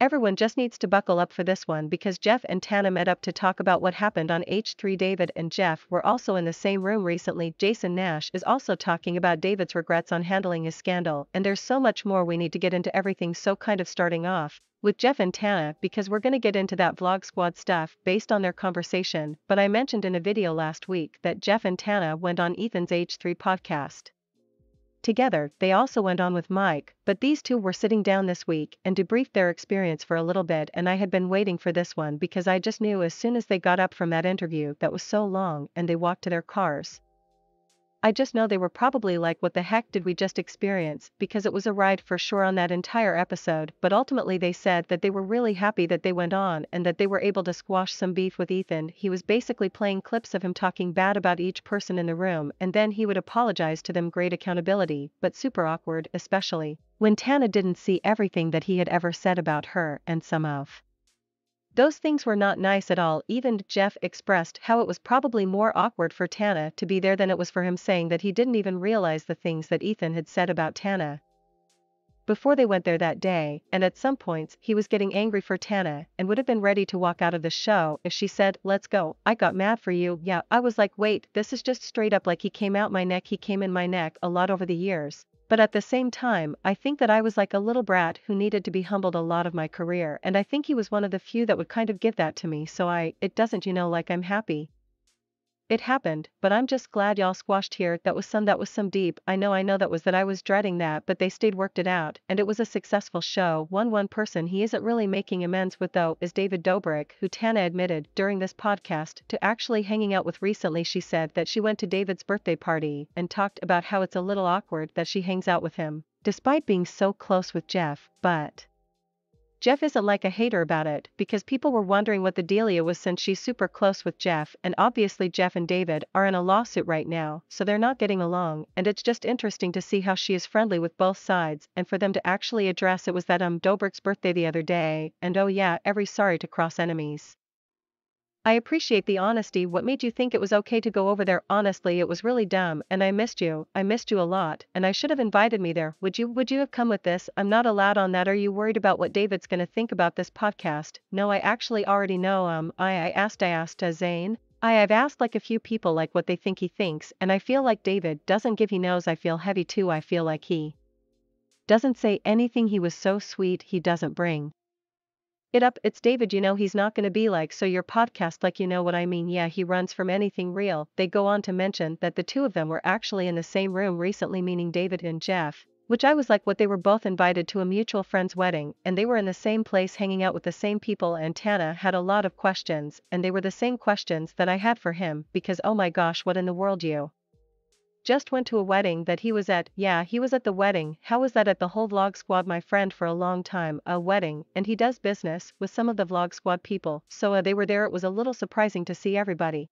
Everyone just needs to buckle up for this one because Jeff and Tana met up to talk about what happened on H3. David and Jeff were also in the same room recently. Jason Nash is also talking about David's regrets on handling his scandal, and there's so much more we need to get into everything, so kind of starting off with Jeff and Tana because we're gonna get into that vlog squad stuff based on their conversation, but I mentioned in a video last week that Jeff and Tana went on Ethan's H3 podcast. Together, they also went on with Mike, but these two were sitting down this week and debriefed their experience for a little bit, and I had been waiting for this one because I just knew as soon as they got up from that interview that was so long and they walked to their cars. I just know they were probably like, what the heck did we just experience, because it was a ride for sure on that entire episode, but ultimately they said that they were really happy that they went on and that they were able to squash some beef with Ethan. He was basically playing clips of him talking bad about each person in the room and then he would apologize to them. Great accountability, but super awkward, especially when Tana didn't see everything that he had ever said about her, and some of those things were not nice at all. Even Jeff expressed how it was probably more awkward for Tana to be there than it was for him, saying that he didn't even realize the things that Ethan had said about Tana before they went there that day, and at some points he was getting angry for Tana and would have been ready to walk out of the show if she said, "Let's go, I got mad for you." Yeah, I was like, wait, this is just straight up like he came out my neck. He came in my neck a lot over the years. But at the same time, I think that I was like a little brat who needed to be humbled a lot of my career, and I think he was one of the few that would kind of give that to me, so it doesn't, like, I'm happy it happened, but I'm just glad y'all squashed here. That was some deep. I know that I was dreading that, but they stayed, worked it out, and it was a successful show. One person he isn't really making amends with though is David Dobrik, who Tana admitted during this podcast to actually hanging out with recently. She said that she went to David's birthday party and talked about how it's a little awkward that she hangs out with him, despite being so close with Jeff, but Jeff isn't like a hater about it, because people were wondering what the dealio was since she's super close with Jeff, and obviously Jeff and David are in a lawsuit right now, so they're not getting along, and it's just interesting to see how she is friendly with both sides, and for them to actually address it was that Dobrik's birthday the other day, and oh yeah, every sorry to cross enemies. I appreciate the honesty. What made you think it was okay to go over there? Honestly, it was really dumb, and I missed you a lot, and I should have invited me there. Would you have come with this? I'm not allowed on that. Are you worried about what David's gonna think about this podcast? No, I actually already know. I asked Zane. I've asked like a few people like what they think he thinks, and I feel like David doesn't give. He knows I feel heavy too. I feel like he doesn't say anything. He was so sweet. He doesn't bring it up. It's David, he's not gonna be like, so your podcast, like, what I mean. Yeah, he runs from anything real. They go on to mention that the two of them were actually in the same room recently, meaning David and Jeff, which I was like, what? They were both invited to a mutual friend's wedding, and they were in the same place hanging out with the same people, and Tana had a lot of questions, and they were the same questions that I had for him, because oh my gosh, what in the world, you just went to a wedding that he was at? Yeah, he was at the wedding. How was that? At the whole vlog squad, my friend for a long time, a wedding, and he does business with some of the vlog squad people, so they were there. It was a little surprising to see everybody.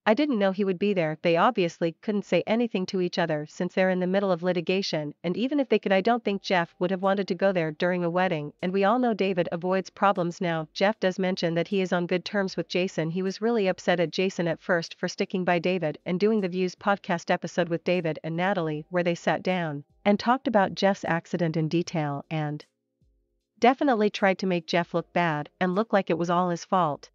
I didn't know he would be there. They obviously couldn't say anything to each other since they're in the middle of litigation, and even if they could, I don't think Jeff would have wanted to go there during a wedding, and we all know David avoids problems now. Jeff does mention that he is on good terms with Jason. He was really upset at Jason at first for sticking by David and doing the Views podcast episode with David and Natalie, where they sat down and talked about Jeff's accident in detail and definitely tried to make Jeff look bad and look like it was all his fault.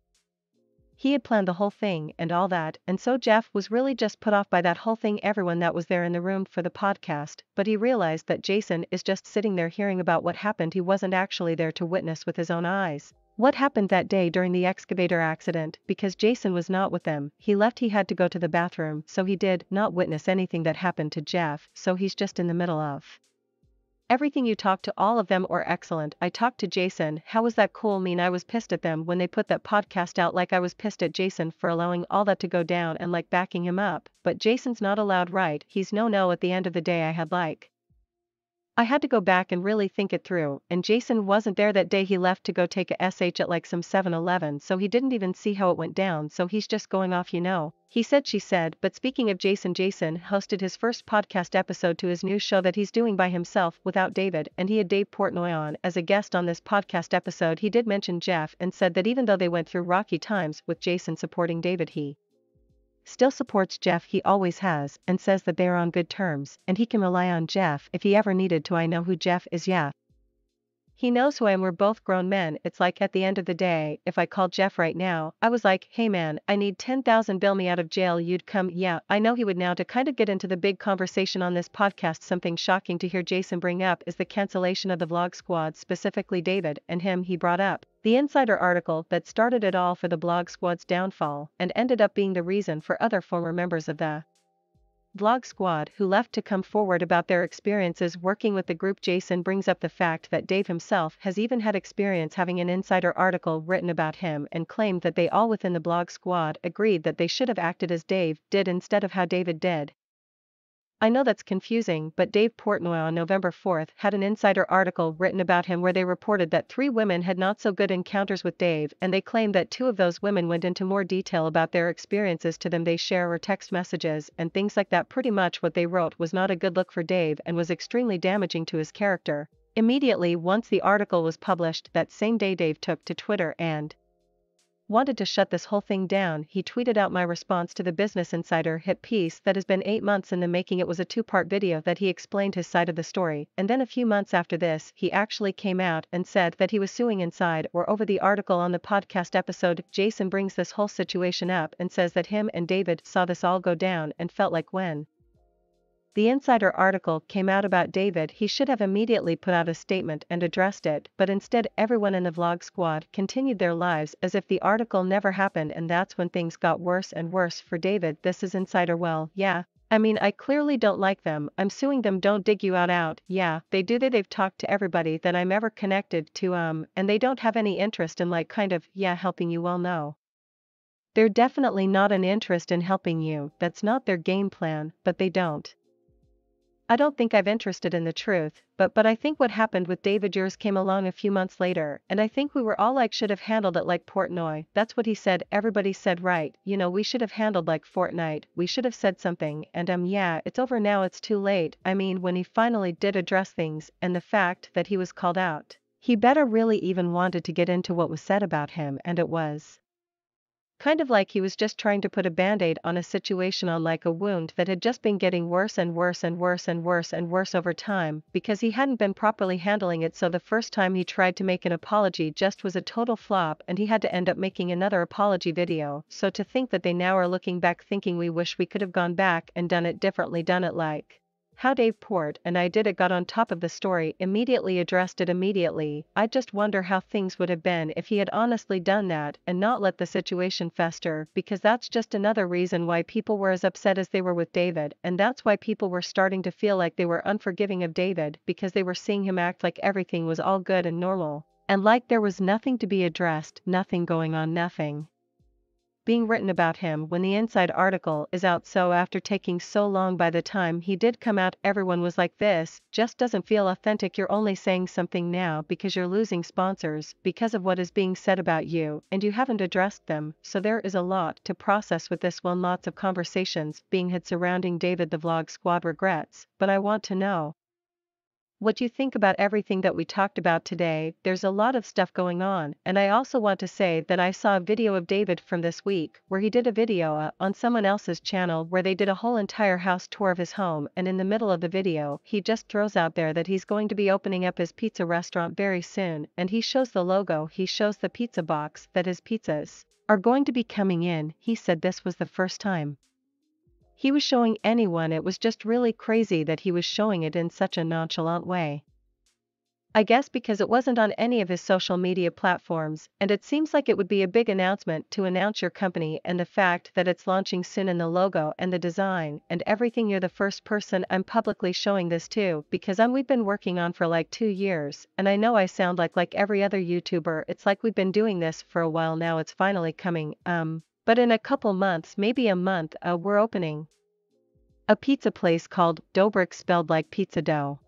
He had planned the whole thing and all that, and so Jeff was really just put off by that whole thing. Everyone that was there in the room for the podcast, but he realized that Jason is just sitting there hearing about what happened. He wasn't actually there to witness with his own eyes what happened that day during the excavator accident, because Jason was not with them. He left. He had to go to the bathroom, so he did not witness anything that happened to Jeff, so he's just in the middle of everything. You talked to all of them, or excellent. I talked to Jason. How was that? Cool. Mean I was pissed at them when they put that podcast out, like I was pissed at Jason for allowing all that to go down and like backing him up, but Jason's not allowed, right? He's no. At the end of the day I had to go back and really think it through, and Jason wasn't there that day. He left to go take a SH at like some 7-Eleven, so he didn't even see how it went down, so he's just going off, He said, she said. But speaking of Jason hosted his first podcast episode to his new show that he's doing by himself without David, and he had Dave Portnoy on as a guest on this podcast episode. He did mention Jeff and said that even though they went through rocky times with Jason supporting David, he still supports Jeff. He always has, and says that they are on good terms, and he can rely on Jeff if he ever needed to. I know who Jeff is. Yeah, He knows who I am, we're both grown men. It's like at the end of the day, if I called Jeff right now, I was like, hey man, I need 10,000, bail me out of jail, you'd come. Yeah, I know he would. Now to kind of get into the big conversation on this podcast, something shocking to hear Jason bring up is the cancellation of the vlog squad, specifically David and him. He brought up the insider article that started it all for the vlog squad's downfall and ended up being the reason for other former members of the vlog squad who left to come forward about their experiences working with the group. Jason brings up the fact that Dave himself has even had experience having an insider article written about him and claimed that they all within the blog squad agreed that they should have acted as Dave did instead of how David did. I know that's confusing, but Dave Portnoy on November 4th had an insider article written about him where they reported that 3 women had not so good encounters with Dave, and they claimed that 2 of those women went into more detail about their experiences to them. They share or text messages and things like that. Pretty much what they wrote was not a good look for Dave and was extremely damaging to his character. Immediately once the article was published that same day, Dave took to Twitter and wanted to shut this whole thing down. He tweeted out, my response to the Business Insider hit piece that has been 8 months in the making. It was a 2-part video that he explained his side of the story, and then a few months after this he actually came out and said that he was suing Inside or over the article on the podcast episode. Jason brings this whole situation up and says that him and David saw this all go down and felt like when the insider article came out about David he should have immediately put out a statement and addressed it, but instead everyone in the vlog squad continued their lives as if the article never happened, and that's when things got worse and worse for David. This is Insider. Well, yeah, I mean, I clearly don't like them, I'm suing them, don't dig you out. Yeah, they do. They've talked to everybody that I'm ever connected to and they don't have any interest in like kind of, yeah, helping you. Well, no. They're definitely not an interest in helping you, that's not their game plan, but they don't. I don't think I've interested in the truth, but I think what happened with David, yours came along a few months later, and I think we were all like should have handled it like Portnoy. That's what he said. Everybody said, right, you know, we should have handled like Fortnite, we should have said something, and yeah, it's over now, it's too late. I mean, when he finally did address things and the fact that he was called out, he better really even wanted to get into what was said about him, and it was kind of like he was just trying to put a band-aid on a situation, on like a wound that had just been getting worse and worse and worse and worse and worse over time because he hadn't been properly handling it. So the first time he tried to make an apology just was a total flop, and he had to end up making another apology video. So to think that they now are looking back thinking we wish we could have gone back and done it differently, done it like how Dave Port and I did it, got on top of the story, immediately addressed it immediately. I just wonder how things would have been if he had honestly done that and not let the situation fester, because that's just another reason why people were as upset as they were with David, and that's why people were starting to feel like they were unforgiving of David because they were seeing him act like everything was all good and normal, and like there was nothing to be addressed, nothing going on, nothing being written about him when the Inside article is out. So after taking so long, by the time he did come out, everyone was like, this just doesn't feel authentic. You're only saying something now because you're losing sponsors because of what is being said about you, and you haven't addressed them. So there is a lot to process with this one, lots of conversations being had surrounding David. The vlog squad regrets, but I want to know what you think about everything that we talked about today. There's a lot of stuff going on, and I also want to say that I saw a video of David from this week where he did a video on someone else's channel where they did a whole entire house tour of his home, and in the middle of the video he just throws out there that he's going to be opening up his pizza restaurant very soon, and he shows the logo, he shows the pizza box that his pizzas are going to be coming in. He said this was the first time he was showing anyone. It was just really crazy that he was showing it in such a nonchalant way. I guess because it wasn't on any of his social media platforms, and it seems like it would be a big announcement to announce your company and the fact that it's launching soon, and the logo and the design and everything. You're the first person I'm publicly showing this to, because we've been working on for like 2 years, and I know I sound like every other YouTuber. It's like we've been doing this for a while now. It's finally coming, but in a couple months, maybe a month, we're opening a pizza place called DOBRIK, spelled like pizza dough.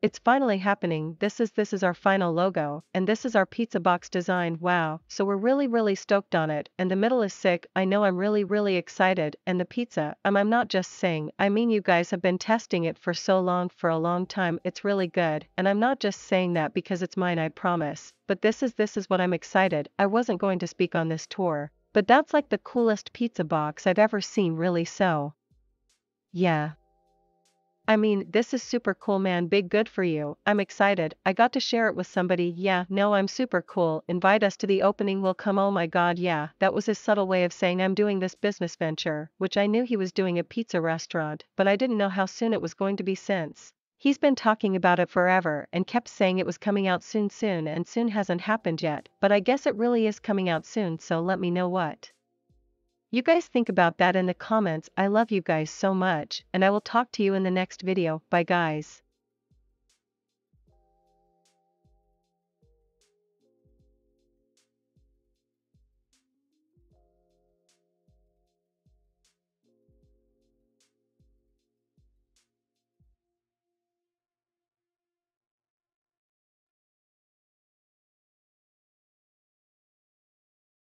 It's finally happening. This is our final logo, and this is our pizza box design. Wow, so we're really stoked on it, and the middle is sick. I know, I'm really excited, and the pizza, I'm not just saying, I mean you guys have been testing it for so long, for a long time. It's really good, and I'm not just saying that because it's mine, I promise, but this is what I'm excited. I wasn't going to speak on this tour, but that's like the coolest pizza box I've ever seen, really. So yeah, I mean, this is super cool, man. Big good for you. I'm excited. I got to share it with somebody. Yeah, no, I'm super cool. Invite us to the opening. We'll come. Oh my god, yeah. That was his subtle way of saying I'm doing this business venture, which I knew he was doing a pizza restaurant, but I didn't know how soon it was going to be since. He's been talking about it forever and kept saying it was coming out soon and soon hasn't happened yet, but I guess it really is coming out soon, so let me know what you guys think about that in the comments. I love you guys so much, and I will talk to you in the next video. Bye guys.